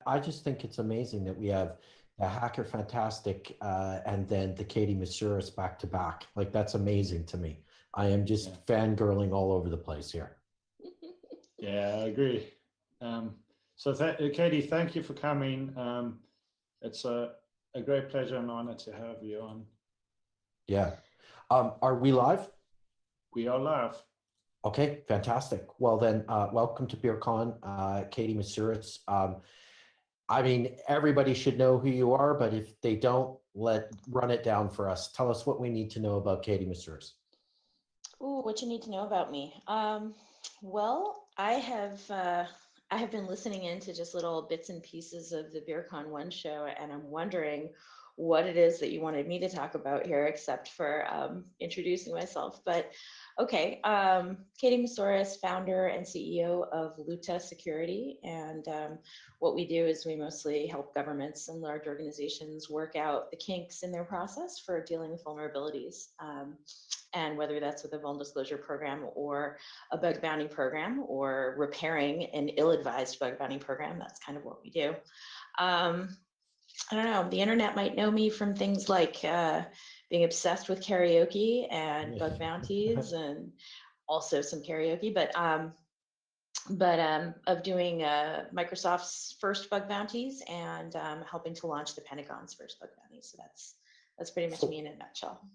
I just think it's amazing that we have the Hacker Fantastic and then the Katie Moussouris back to back. Like, that's amazing to me. I am Yeah, just fangirling all over the place here. yeah, I agree. So, Katie, thank you for coming. It's a great pleasure and honor to have you on. Yeah. Are we live? We are live. Okay, fantastic. Well then, welcome to BeerCon, Katie Moussouris. I mean, everybody should know who you are, but if they don't, run it down for us. Tell us what we need to know about Katie Moussouris. Ooh, what you need to know about me. Well, I have been listening into just little bits and pieces of the BeerCon One show, and I'm wondering what it is that you wanted me to talk about here, except for introducing myself. But okay, Katie Moussouris, founder and CEO of Luta Security, and what we do is we mostly help governments and large organizations work out the kinks in their process for dealing with vulnerabilities. And whether that's with a vulnerability disclosure program or a bug bounty program or repairing an ill-advised bug bounty program, that's kind of what we do. I don't know, the internet might know me from things like being obsessed with karaoke and bug bounties and also some karaoke, but of doing Microsoft's first bug bounties and helping to launch the Pentagon's first bug bounties. So that's pretty much me in a nutshell.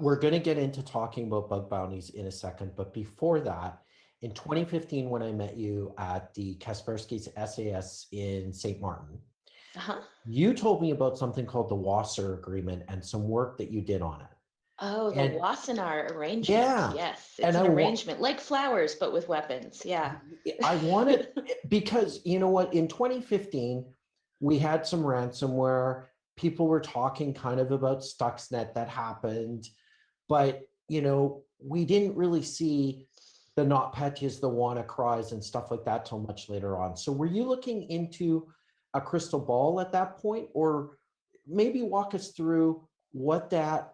We're going to get into talking about bug bounties in a second, but before that, in 2015, when I met you at the Kaspersky's SAS in St. Martin, you told me about something called the Wasser Agreement and some work that you did on it. Oh, the Wassenaar arrangement. Yeah. Yes, it's an arrangement like flowers, but with weapons. Yeah. I wanted, because you know what, in 2015, we had some ransomware. People were talking kind of about Stuxnet that happened, but you know, we didn't really see the NotPetya's, the WannaCries and stuff like that till much later on. So were you looking into a crystal ball at that point, or maybe walk us through what that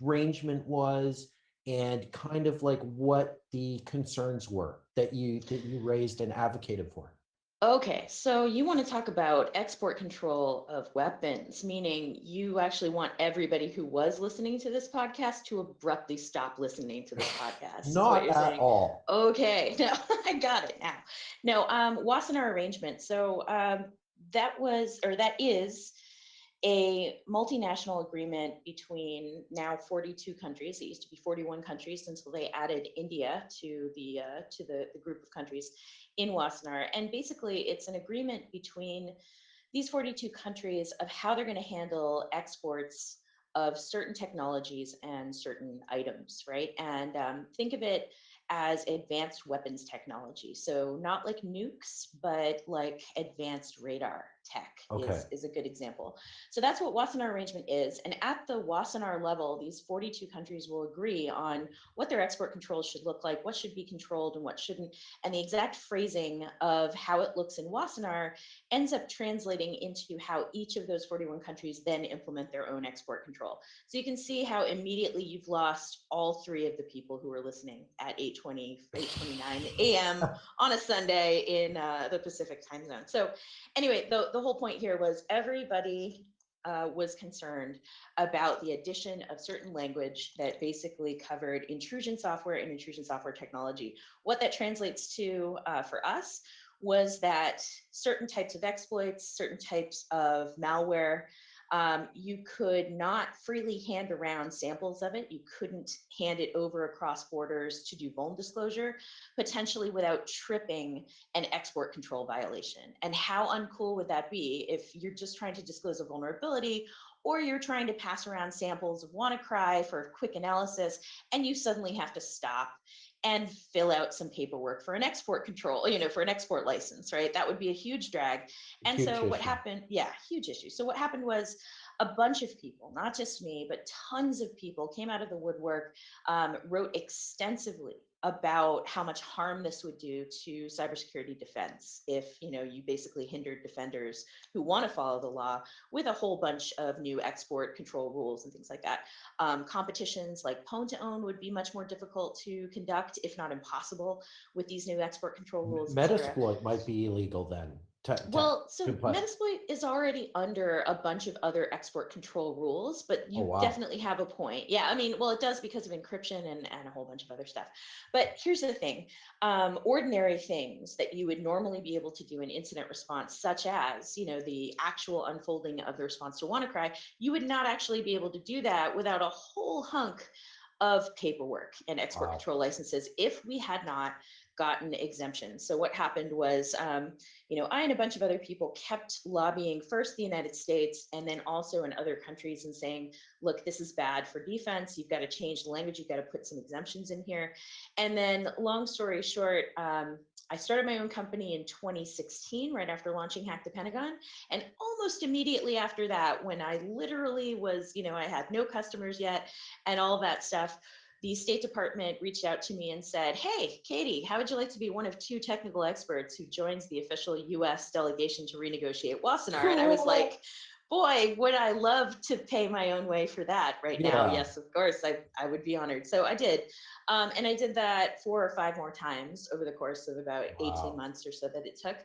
arrangement was and kind of like what the concerns were that you raised and advocated for? Okay, so you want to talk about export control of weapons, meaning you actually want everybody who was listening to this podcast to abruptly stop listening to this podcast, is what Not you're at saying. all. Okay, no, I got it now. No, Wassenaar arrangement. So that is a multinational agreement between now 42 countries. It used to be 41 countries until they added India to the group of countries in Wassenaar. And basically, it's an agreement between these 42 countries of how they're going to handle exports of certain technologies and certain items, right? And think of it as advanced weapons technology. So not like nukes, but like advanced radar tech Okay. is a good example. So that's what Wassenaar arrangement is. And at the Wassenaar level, these 42 countries will agree on what their export controls should look like, what should be controlled and what shouldn't. And the exact phrasing of how it looks in Wassenaar ends up translating into how each of those 41 countries then implement their own export control. So you can see how immediately you've lost all three of the people who are listening at 8:29 a.m. on a Sunday in the Pacific time zone. So anyway, the whole point here was everybody was concerned about the addition of certain language that basically covered intrusion software and intrusion software technology. What that translates to for us was that certain types of exploits, certain types of malware, you could not freely hand around samples of it. You couldn't hand it over across borders to do vuln disclosure, potentially without tripping an export control violation. And how uncool would that be if you're just trying to disclose a vulnerability, or you're trying to pass around samples of WannaCry for quick analysis, and you suddenly have to stop and fill out some paperwork for an export control, for an export license, right? That would be a huge drag. And Huge so what issue. happened, yeah, huge issue. So what happened was a bunch of people, not just me, but tons of people came out of the woodwork, wrote extensively about how much harm this would do to cybersecurity defense if you basically hindered defenders who want to follow the law with a whole bunch of new export control rules and things like that. Competitions like pwn to own would be much more difficult to conduct, if not impossible, with these new export control rules, etc. Metasploit might be illegal then Well, so to put it. Metasploit is already under a bunch of other export control rules, but Oh, you wow. definitely have a point. Yeah, I mean, well, it does because of encryption and a whole bunch of other stuff. But here's the thing, ordinary things that you would normally be able to do in incident response, such as, the actual unfolding of the response to WannaCry, you would not actually be able to do that without a whole hunk of paperwork and export Wow. control licenses if we had not gotten exemptions. So what happened was, I and a bunch of other people kept lobbying first the United States and then also in other countries and saying, look, this is bad for defense. You've got to change the language. You've got to put some exemptions in here. And then long story short, I started my own company in 2016, right after launching Hack the Pentagon. And almost immediately after that, when I literally was, I had no customers yet and all that stuff, the State Department reached out to me and said, hey, Katie, how would you like to be one of 2 technical experts who joins the official US delegation to renegotiate Wassenaar? Cool. And I was like, boy, would I love to pay my own way for that right now. Yeah. Yes, of course, I would be honored. So I did. And I did that 4 or 5 more times over the course of about 18 months or so that it took.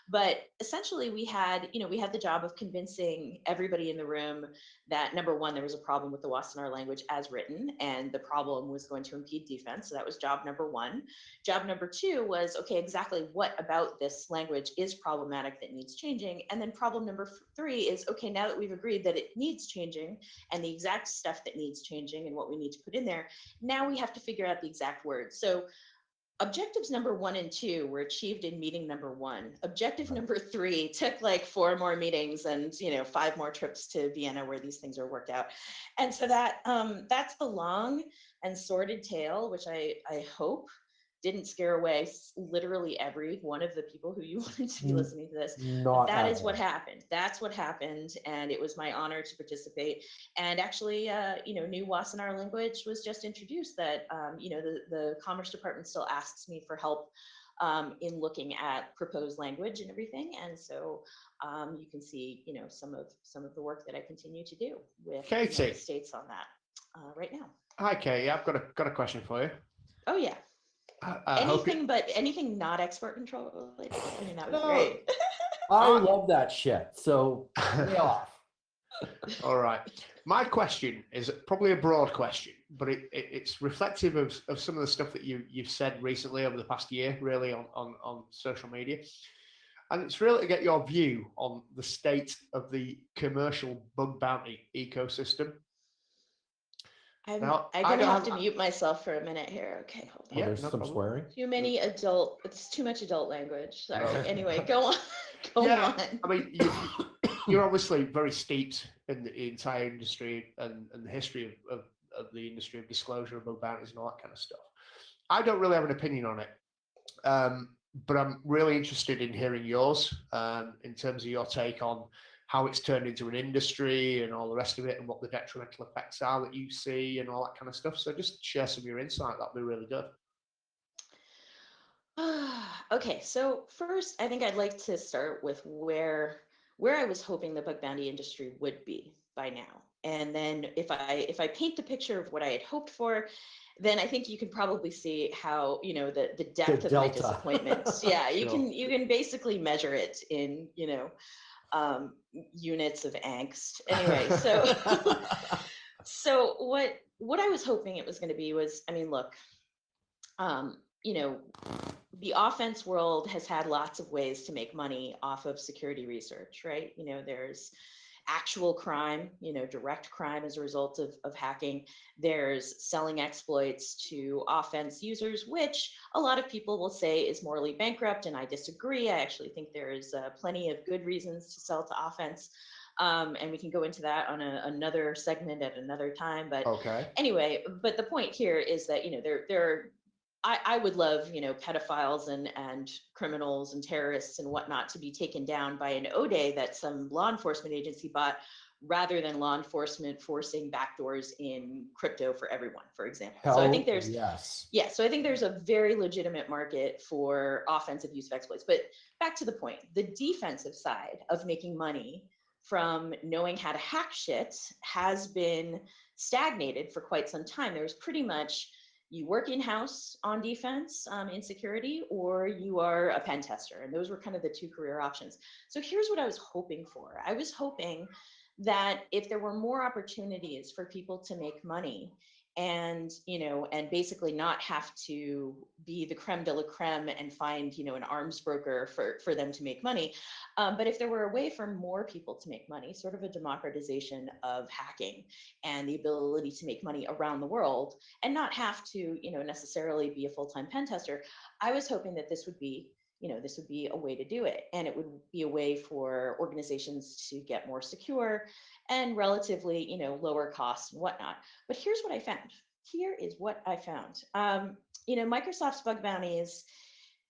But essentially we had the job of convincing everybody in the room that number one, there was a problem with the Wassenaar language as written, and the problem was going to impede defense. So that was job number one. Job number two was, okay, exactly what about this language is problematic that needs changing? And then problem number three is, okay, now that we've agreed that it needs changing and the exact stuff that needs changing and what we need to put in there, now we have to figure out the exact words. So objectives number 1 and 2 were achieved in meeting number 1. Objective number 3 took like 4 more meetings and 5 more trips to Vienna where these things are worked out. And so that's the long and sordid tale, which I hope didn't scare away literally every one of the people who you wanted to be listening to this. Not That at is what all. happened. That's what happened. And it was my honor to participate. And actually, new Wassenaar language was just introduced that, the Commerce Department still asks me for help in looking at proposed language and everything. And so you can see, some of the work that I continue to do with the Katie. United States on that right now. Hi, Katie. I've got a question for you. Oh, yeah. Anything not export control related. I mean, that would be great. I love that shit. So lay off. All right. My question is probably a broad question, but it's reflective of some of the stuff that you've said recently over the past year, really on social media. And it's really to get your view on the state of the commercial bug bounty ecosystem. I'm gonna have to mute myself for a minute here. Okay, hold on. Yeah, there's some swearing. It's too much adult language. Sorry. Anyway, go on. Go on. I mean, you're obviously very steeped in the entire industry and the history of the industry of disclosure of bug bounties and all that kind of stuff. I don't really have an opinion on it, but I'm really interested in hearing yours in terms of your take on how it's turned into an industry and all the rest of it and what the detrimental effects are that you see and all that kind of stuff. So just share some of your insight. That'd be really good. Okay, so first, I think I'd like to start with where I was hoping the bug bounty industry would be by now. And then if I paint the picture of what I had hoped for, then I think you can probably see how, the depth of my disappointment. Yeah, you can basically measure it in, units of angst. Anyway, so what I was hoping it was going to be was, I mean, look, the offense world has had lots of ways to make money off of security research, right? There's actual crime, direct crime as a result of hacking. There's selling exploits to offense users, which a lot of people will say is morally bankrupt, and I disagree. I actually think there's plenty of good reasons to sell to offense. And we can go into that on another segment at another time. But anyway, but the point here is that, there are, I would love, pedophiles and criminals and terrorists and whatnot to be taken down by an O-Day that some law enforcement agency bought, rather than law enforcement forcing backdoors in crypto for everyone, for example. So I think there's, so I think there's a very legitimate market for offensive use of exploits. But back to the point, the defensive side of making money from knowing how to hack shit has been stagnated for quite some time. There's pretty much you work in-house on defense in security, or you are a pen tester. And those were kind of the two career options. So here's what I was hoping for. I was hoping that if there were more opportunities for people to make money and, and basically not have to be the creme de la creme and find, an arms broker for them to make money. But if there were a way for more people to make money, sort of a democratization of hacking and the ability to make money around the world and not have to, necessarily be a full-time pen tester, I was hoping that this would be a way to do it. And it would be a way for organizations to get more secure and relatively, lower costs and whatnot. But here's what I found. Here is what I found. Microsoft's bug bounties,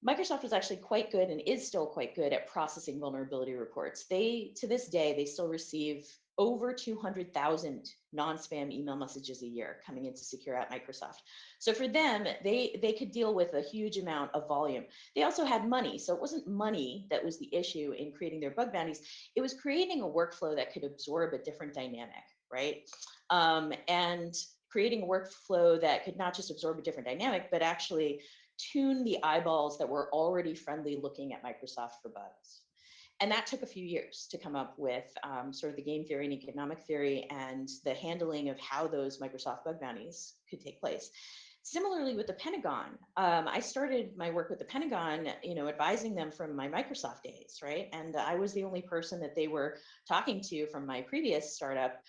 Microsoft was actually quite good and is still quite good at processing vulnerability reports. To this day, they still receive over 200,000 non-spam email messages a year coming into Secure at Microsoft. So for them, they could deal with a huge amount of volume. They also had money. So it wasn't money that was the issue in creating their bug bounties. It was creating a workflow that could absorb a different dynamic, right? And creating a workflow that could not just absorb a different dynamic, but actually tune the eyeballs that were already friendly looking at Microsoft for bugs. And that took a few years to come up with sort of the game theory and economic theory and the handling of how those Microsoft bug bounties could take place. Similarly with the Pentagon, I started my work with the Pentagon, advising them from my Microsoft days, right? And I was the only person that they were talking to from my previous startup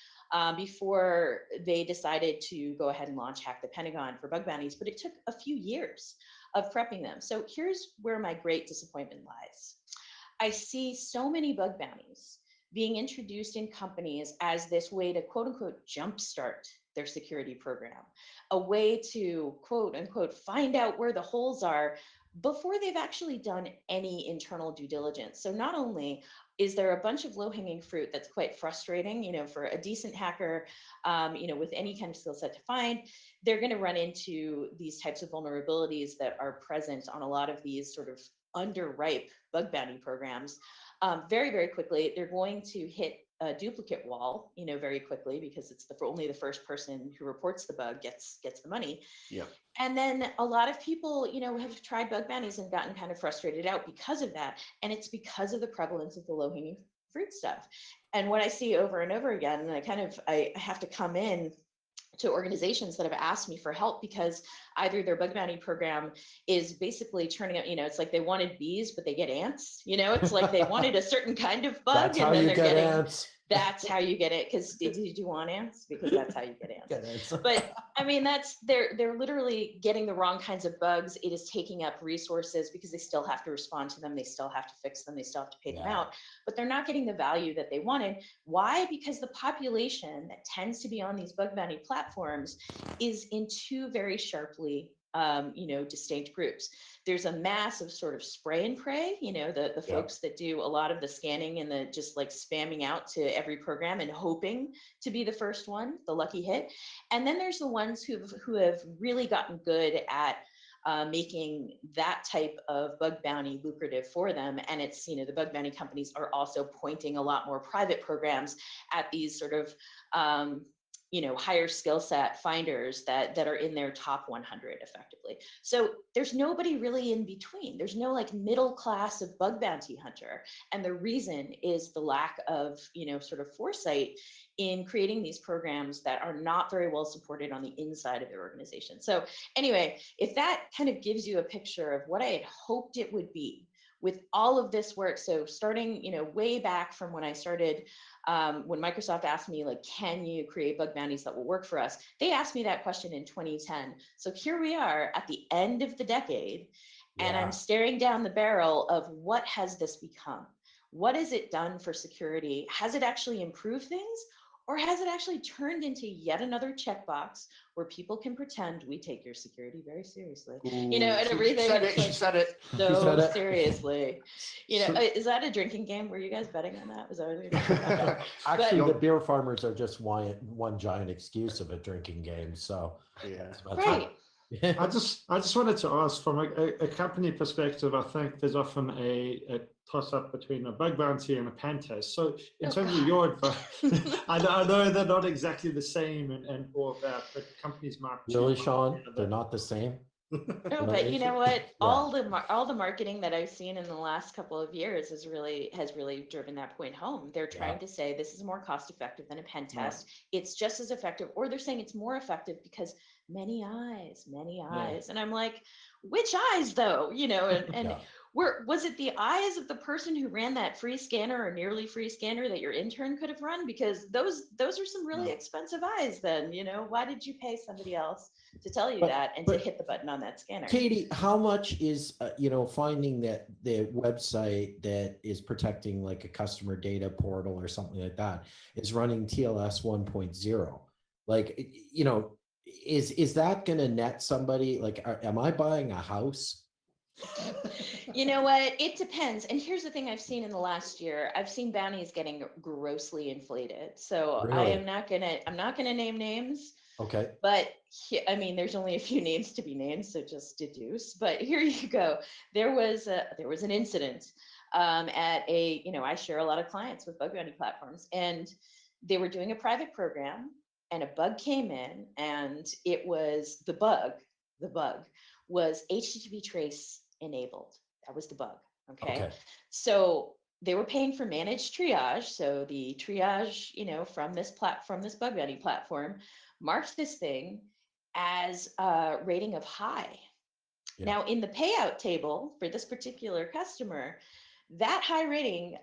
before they decided to go ahead and launch Hack the Pentagon for bug bounties, but it took a few years of prepping them. So here's where my great disappointment lies. I see so many bug bounties being introduced in companies as this way to quote unquote jumpstart their security program, a way to quote unquote find out where the holes are before they've actually done any internal due diligence. So not only is there a bunch of low-hanging fruit that's quite frustrating, for a decent hacker, with any kind of skill set to find, they're going to run into these types of vulnerabilities that are present on a lot of these sort of underripe bug bounty programs very, very quickly. They're going to hit a duplicate wall, very quickly, because it's only the first person who reports the bug gets the money. Yeah. And then a lot of people, have tried bug bounties and gotten kind of frustrated out because of that. And it's because of the prevalence of the low-hanging fruit stuff. And what I see over and over again, and I have to come in to organizations that have asked me for help because either their bug bounty program is basically turning out, it's like they wanted bees, but they get ants. It's like they wanted a certain kind of bug. That's how and then you they're get getting ants. That's how you get it. Because did you want ants? Because that's how you get ants. Get ants. But I mean, they're literally getting the wrong kinds of bugs. It is taking up resources because they still have to respond to them. They still have to fix them. They still have to pay them out, but they're not getting the value that they wanted. Why? Because the population that tends to be on these bug bounty platforms is in two very sharply distinct groups. There's a mass of sort of spray and pray, the folks that do a lot of the scanning and the just like spamming out to every program and hoping to be the first one, the lucky hit. And then there's the ones who have really gotten good at making that type of bug bounty lucrative for them. And it's, the bug bounty companies are also pointing a lot more private programs at these sort of higher skill set finders that are in their top 100 effectively. So there's nobody really in between. There's no like middle class of bug bounty hunter. And the reason is the lack of, sort of foresight in creating these programs that are not very well supported on the inside of their organization. So anyway, if that kind of gives you a picture of what I had hoped it would be with all of this work. So starting, way back from when I started, when Microsoft asked me, like, can you create bug bounties that will work for us? They asked me that question in 2010. So here we are at the end of the decade, and I'm staring down the barrel of what has this become? What has it done for security? Has it actually improved things? Or has it actually turned into yet another checkbox where people can pretend we take your security very seriously? And everything. She said it. So seriously. Is that a drinking game? Were you guys betting on that? Was that what you were Actually, the beer farmers are just one giant excuse of a drinking game. So yeah. Right. I just wanted to ask from a company perspective, I think there's often a toss up between a bug bounty and a pen test. So in Oh, terms of God. your advice, I know they're not exactly the same and all of that, but companies might Really, choose one or Sean? the They're other. not the same. No, No, but you know what? Yeah. All the marketing that I've seen in the last couple of years has really driven that point home. They're trying Yeah. to say this is more cost effective than a pen Yeah. test. It's just as effective, or they're saying it's more effective because many eyes, and I'm like, which eyes though? You know, and Yeah. was it the eyes of the person who ran that free scanner or nearly free scanner that your intern could have run? Because those are some really expensive eyes. Then you know, why did you pay somebody else to tell you that and to but hit the button on that scanner? Katie, how much is finding that the website that is protecting like a customer data portal or something like that is running TLS 1.0? Like, is that going to net somebody? Like, am I buying a house? You know what? It depends. And here's the thing I've seen in the last year. I've seen bounties getting grossly inflated. So Really? I'm not gonna name names, Okay. but I mean, there's only a few names to be named, so just deduce. But here you go. There was an incident at I share a lot of clients with bug bounty platforms, and they were doing a private program, and a bug came in, and it was the bug was HTTP trace enabled. That was the bug. Okay. So they were paying for managed triage. So the triage, from this bug bounty platform marked this thing as a rating of high. Yeah. Now in the payout table for this particular customer, that high rating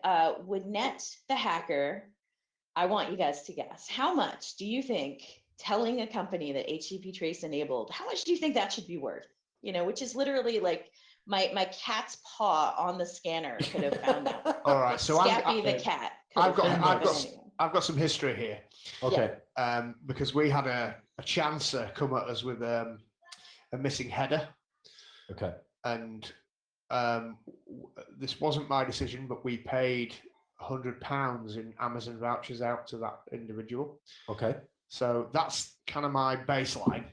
would net the hacker. I want you guys to guess. How much do you think telling a company that HTTP trace enabled, how much do you think that should be worth? Which is literally like my cat's paw on the scanner could have found that. All right, so Scappy the cat could have found that, but anyway. I've got some history here. Okay. Because we had a chancer come at us with a missing header. Okay. And this wasn't my decision, but we paid £100 in Amazon vouchers out to that individual. Okay. So that's kind of my baseline.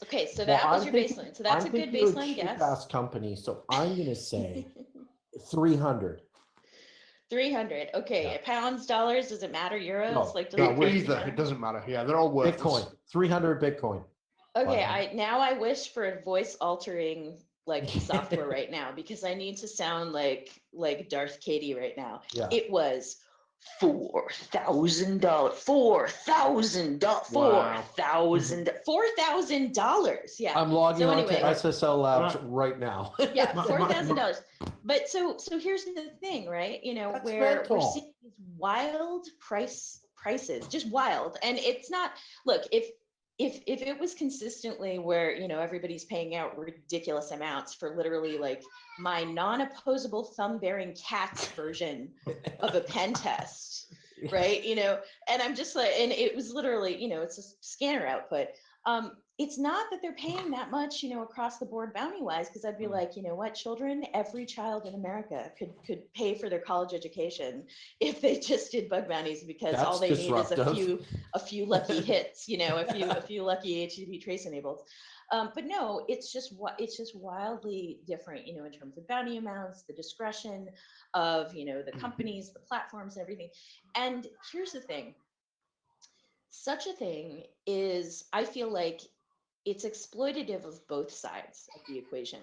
Okay, so that was your baseline. So that's a good baseline guess. Cheap-ass company, so I'm gonna say 300. 300. Okay, Yeah. Pounds, dollars, does it matter? Euros? No, Like either. It doesn't matter. Yeah, they're all worth Bitcoin. 300 Bitcoin. Okay, I wish for a voice altering like software right now, because I need to sound like Darth Katie right now. Yeah. It was $4,000. $4,000. Yeah. I'm logging So on anyway, to SSL Labs right now. Yeah, $4,000. But so here's the thing, right? That's where mental. we're seeing these wild prices, just wild. And it's not, look, if it was consistently where, everybody's paying out ridiculous amounts for literally like my non-opposable thumb-bearing cat's version of a pen test, right? And I'm just like, and it was literally, it's a scanner output. It's not that they're paying that much, across the board bounty wise, because I'd be like, you know what, children, every child in America could pay for their college education if they just did bug bounties, because all they need is a few lucky hits, a few lucky HTTP trace enabled. But no, it's just wildly different, in terms of bounty amounts, the discretion of, the companies, the platforms, and everything. And here's the thing. Such a thing is, I feel like it's exploitative of both sides of the equation,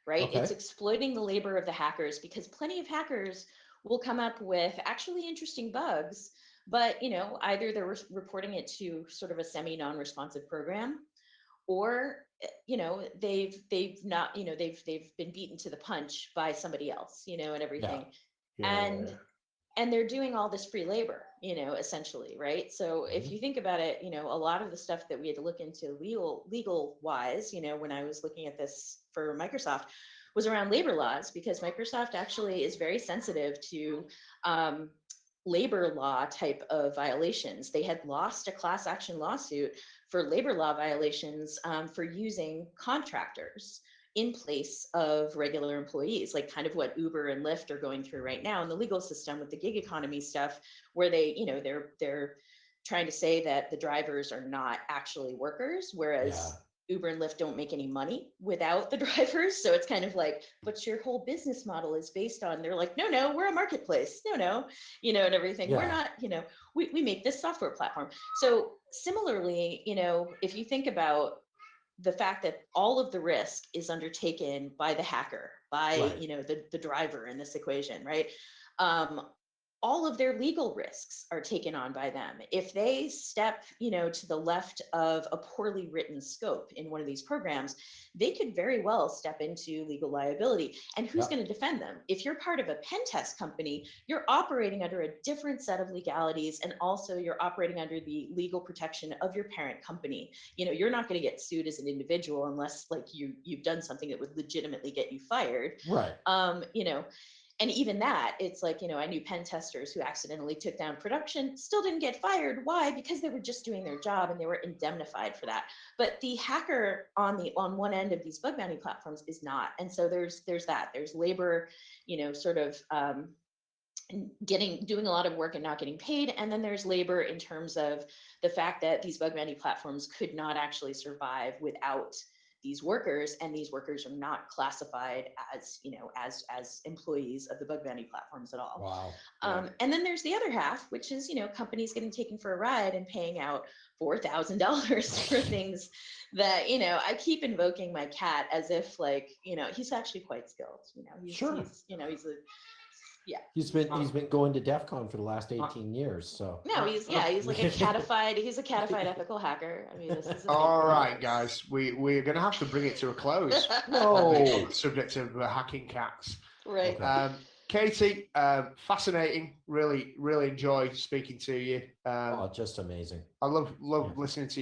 right? Okay. It's exploiting the labor of the hackers, because plenty of hackers will come up with actually interesting bugs, but either they're reporting it to sort of a semi non-responsive program, or they've not they've been beaten to the punch by somebody else, and everything. Yeah. And they're doing all this free labor, essentially, right? So if you think about it, a lot of the stuff that we had to look into legal wise, when I was looking at this for Microsoft, was around labor laws, because Microsoft actually is very sensitive to labor law type of violations. They had lost a class action lawsuit for labor law violations for using contractors in place of regular employees, like kind of what Uber and Lyft are going through right now in the legal system with the gig economy stuff, where they, they're trying to say that the drivers are not actually workers, whereas Uber and Lyft don't make any money without the drivers. So it's kind of like, but your whole business model is based on, they're like, no, we're a marketplace. No, and everything. We're Yeah. not, we make this software platform. So similarly, if you think about the fact that all of the risk is undertaken by the hacker, by, Right. the driver in this equation, right? All of their legal risks are taken on by them. If they step, to the left of a poorly written scope in one of these programs, they could very well step into legal liability. And who's Yep. going to defend them? If you're part of a pen test company, you're operating under a different set of legalities, and also you're operating under the legal protection of your parent company. You're not going to get sued as an individual unless like you've done something that would legitimately get you fired. Right. And even that, it's like, I knew pen testers who accidentally took down production, still didn't get fired. Why? Because they were just doing their job and they were indemnified for that. But the hacker on one end of these bug bounty platforms is not. And so there's labor, sort of doing a lot of work and not getting paid. And then there's labor in terms of the fact that these bug bounty platforms could not actually survive without these workers, and these workers are not classified as, as employees of the bug bounty platforms at all. Wow. And then there's the other half, which is, companies getting taken for a ride and paying out $4,000 for things that, I keep invoking my cat as if like, he's actually quite skilled. Sure. He's He's been going to DEF CON for the last 18 years. So no, he's like a catified ethical hacker. I mean, this is All right, guys, we're going to have to bring it to a close. No. On the subject of hacking cats. Right. Okay. Katie, fascinating. Really, really enjoyed speaking to you. Just amazing. I love listening to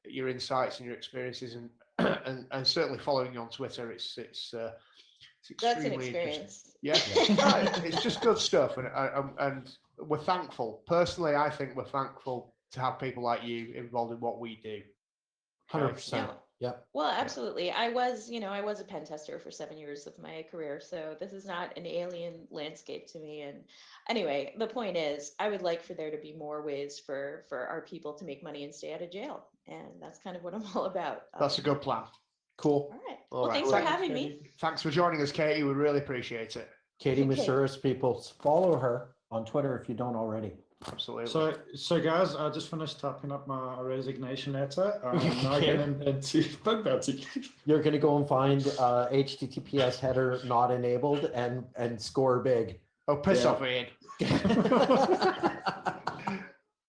your insights and your experiences, and certainly following you on Twitter. It's That's an extremely experience. Yeah, it's just good stuff, and we're thankful. Personally, I think we're thankful to have people like you involved in what we do. 100%. Yep. Well, absolutely. I was a pen tester for 7 years of my career, so this is not an alien landscape to me. And anyway, the point is, I would like for there to be more ways for our people to make money and stay out of jail, and that's kind of what I'm all about. That's a good plan. Cool. All right. All Well, right. thanks for having me. Thanks for joining us, Katie. We really appreciate it. Katie Okay. Moussouris, people, follow her on Twitter if you don't already. Absolutely. So guys, I just finished typing up my resignation letter. I'm now getting into bug bounty. You're going to go and find HTTPS header not enabled and score big. Oh, piss Yeah. off, Ian.